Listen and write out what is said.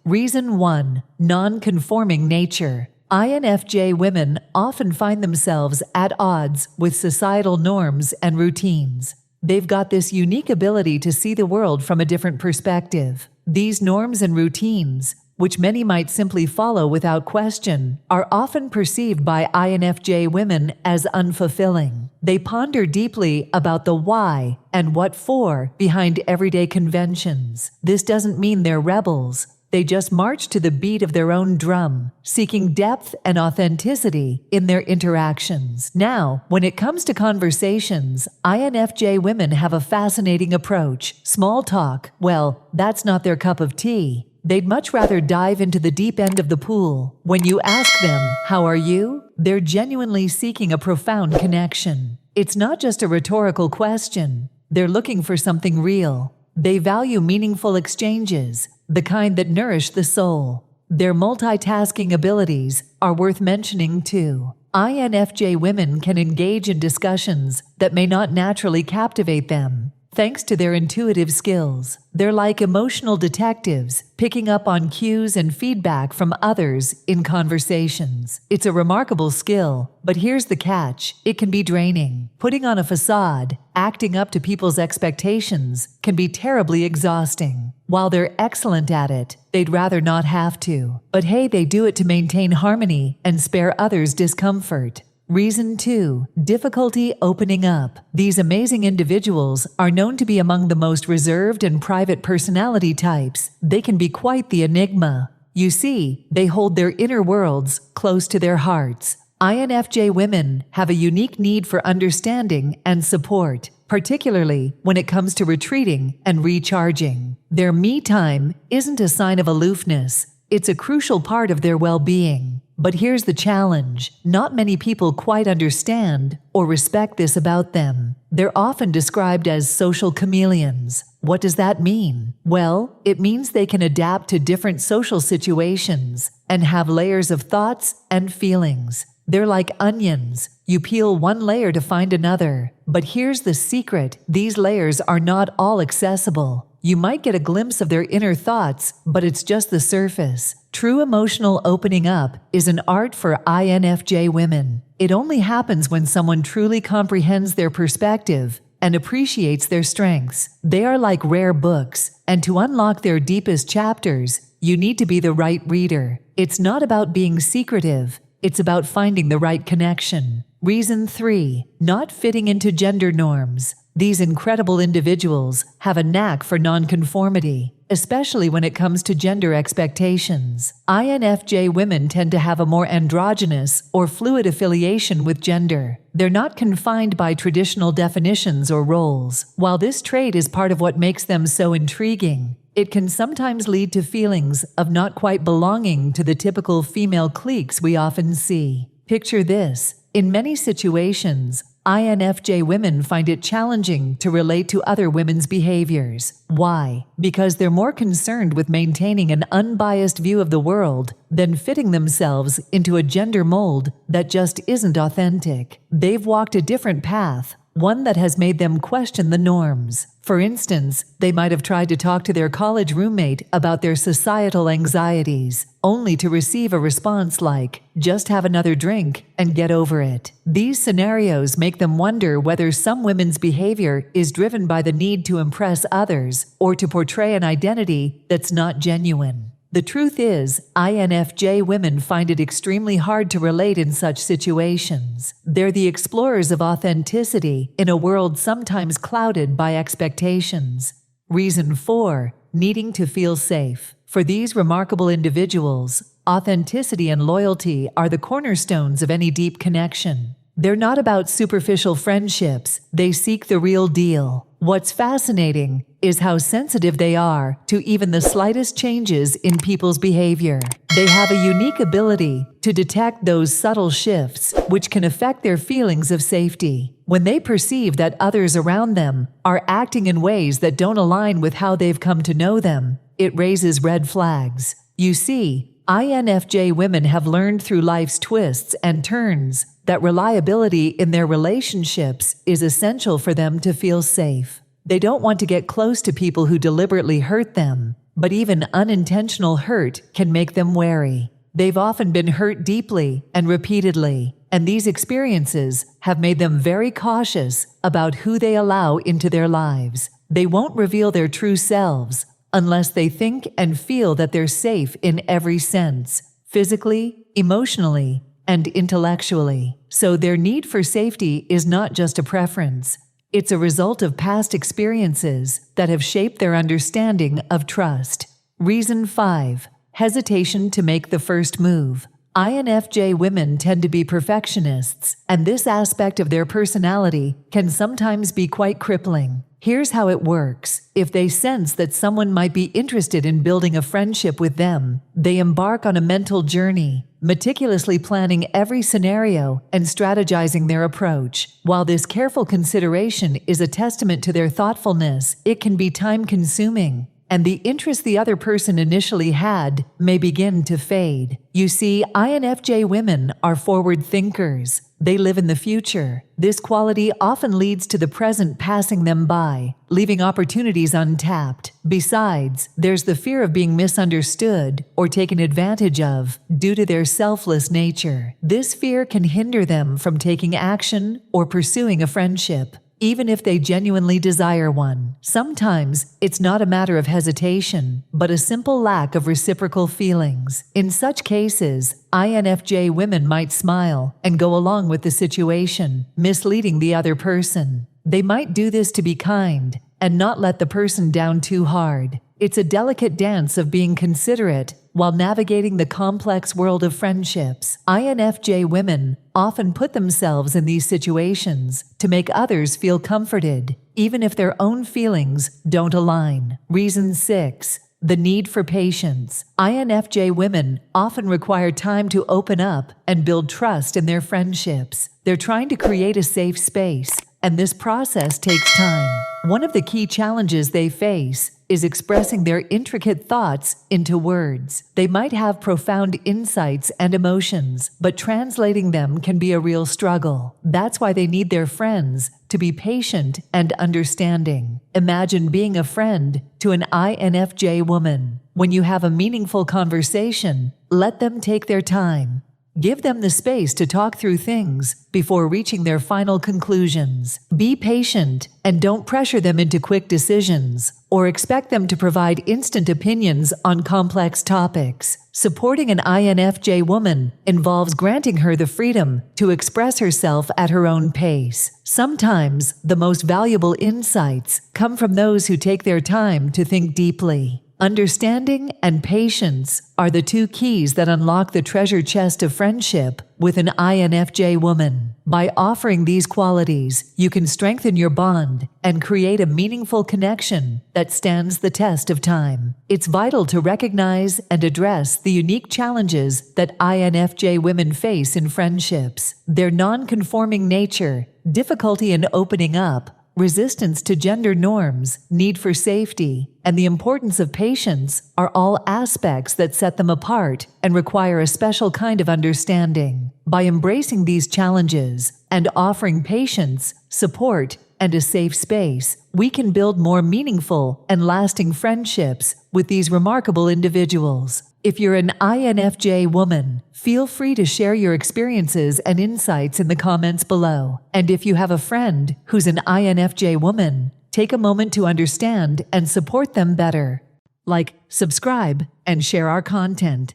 Reason 1. Non-conforming nature. INFJ women often find themselves at odds with societal norms and routines. They've got this unique ability to see the world from a different perspective. These norms and routines, which many might simply follow without question, are often perceived by INFJ women as unfulfilling. They ponder deeply about the why and what for behind everyday conventions. This doesn't mean they're rebels. They just march to the beat of their own drum, seeking depth and authenticity in their interactions. Now, when it comes to conversations, INFJ women have a fascinating approach. Small talk, well, that's not their cup of tea. They'd much rather dive into the deep end of the pool. When you ask them, "How are you?" they're genuinely seeking a profound connection. It's not just a rhetorical question. They're looking for something real. They value meaningful exchanges, the kind that nourish the soul. Their multitasking abilities are worth mentioning too. INFJ women can engage in discussions that may not naturally captivate them. Thanks to their intuitive skills, they're like emotional detectives, picking up on cues and feedback from others in conversations. It's a remarkable skill, but here's the catch: it can be draining. Putting on a facade, acting up to people's expectations, can be terribly exhausting. While they're excellent at it, they'd rather not have to. But hey, they do it to maintain harmony and spare others discomfort. Reason 2. Difficulty opening up. These amazing individuals are known to be among the most reserved and private personality types. They can be quite the enigma. You see, they hold their inner worlds close to their hearts. INFJ women have a unique need for understanding and support, particularly when it comes to retreating and recharging. Their me time isn't a sign of aloofness. It's a crucial part of their well-being. But here's the challenge: not many people quite understand or respect this about them. They're often described as social chameleons. What does that mean? Well, it means they can adapt to different social situations and have layers of thoughts and feelings. They're like onions. You peel one layer to find another. But here's the secret: these layers are not all accessible. You might get a glimpse of their inner thoughts, but it's just the surface. True emotional opening up is an art for INFJ women. It only happens when someone truly comprehends their perspective and appreciates their strengths. They are like rare books, and to unlock their deepest chapters, you need to be the right reader. It's not about being secretive. It's about finding the right connection. Reason 3. Not fitting into gender norms. These incredible individuals have a knack for nonconformity, especially when it comes to gender expectations. INFJ women tend to have a more androgynous or fluid affiliation with gender. They're not confined by traditional definitions or roles. While this trait is part of what makes them so intriguing, it can sometimes lead to feelings of not quite belonging to the typical female cliques we often see. Picture this: in many situations, INFJ women find it challenging to relate to other women's behaviors. Why? Because they're more concerned with maintaining an unbiased view of the world than fitting themselves into a gender mold that just isn't authentic. They've walked a different path, one that has made them question the norms. For instance, they might have tried to talk to their college roommate about their societal anxieties, only to receive a response like, "Just have another drink and get over it." These scenarios make them wonder whether some women's behavior is driven by the need to impress others or to portray an identity that's not genuine. The truth is, INFJ women find it extremely hard to relate in such situations. They're the explorers of authenticity in a world sometimes clouded by expectations. Reason 4. Needing to feel safe. For these remarkable individuals, authenticity and loyalty are the cornerstones of any deep connection. They're not about superficial friendships. They seek the real deal. What's fascinating is how sensitive they are to even the slightest changes in people's behavior. They have a unique ability to detect those subtle shifts which can affect their feelings of safety. When they perceive that others around them are acting in ways that don't align with how they've come to know them, it raises red flags. You see, INFJ women have learned through life's twists and turns that reliability in their relationships is essential for them to feel safe. They don't want to get close to people who deliberately hurt them. But even unintentional hurt can make them wary. They've often been hurt deeply and repeatedly, and these experiences have made them very cautious about who they allow into their lives. They won't reveal their true selves unless they think and feel that they're safe in every sense, physically, emotionally, and intellectually. So their need for safety is not just a preference. It's a result of past experiences that have shaped their understanding of trust. Reason 5. Hesitation to make the first move. INFJ women tend to be perfectionists, and this aspect of their personality can sometimes be quite crippling. Here's how it works. If they sense that someone might be interested in building a friendship with them, they embark on a mental journey, meticulously planning every scenario and strategizing their approach. While this careful consideration is a testament to their thoughtfulness, it can be time-consuming, and the interest the other person initially had may begin to fade. You see, INFJ women are forward thinkers. They live in the future. This quality often leads to the present passing them by, leaving opportunities untapped. Besides, there's the fear of being misunderstood or taken advantage of due to their selfless nature. This fear can hinder them from taking action or pursuing a friendship, even if they genuinely desire one. Sometimes it's not a matter of hesitation, but a simple lack of reciprocal feelings. In such cases, INFJ women might smile and go along with the situation, misleading the other person. They might do this to be kind and not let the person down too hard. It's a delicate dance of being considerate while navigating the complex world of friendships. INFJ women often put themselves in these situations to make others feel comforted, even if their own feelings don't align. Reason 6. The need for patience. INFJ women often require time to open up and build trust in their friendships. They're trying to create a safe space, and this process takes time. One of the key challenges they face is expressing their intricate thoughts into words. They might have profound insights and emotions, but translating them can be a real struggle. That's why they need their friends to be patient and understanding. Imagine being a friend to an INFJ woman. When you have a meaningful conversation, let them take their time. Give them the space to talk through things before reaching their final conclusions. Be patient and don't pressure them into quick decisions or expect them to provide instant opinions on complex topics. Supporting an INFJ woman involves granting her the freedom to express herself at her own pace. Sometimes the most valuable insights come from those who take their time to think deeply. Understanding and patience are the two keys that unlock the treasure chest of friendship with an INFJ woman. By offering these qualities, you can strengthen your bond and create a meaningful connection that stands the test of time. It's vital to recognize and address the unique challenges that INFJ women face in friendships. Their non-conforming nature, difficulty in opening up, resistance to gender norms, need for safety, and the importance of patience are all aspects that set them apart and require a special kind of understanding. By embracing these challenges and offering patience, support, and a safe space, we can build more meaningful and lasting friendships with these remarkable individuals. If you're an INFJ woman, feel free to share your experiences and insights in the comments below. And if you have a friend who's an INFJ woman, take a moment to understand and support them better. Like, subscribe, and share our content.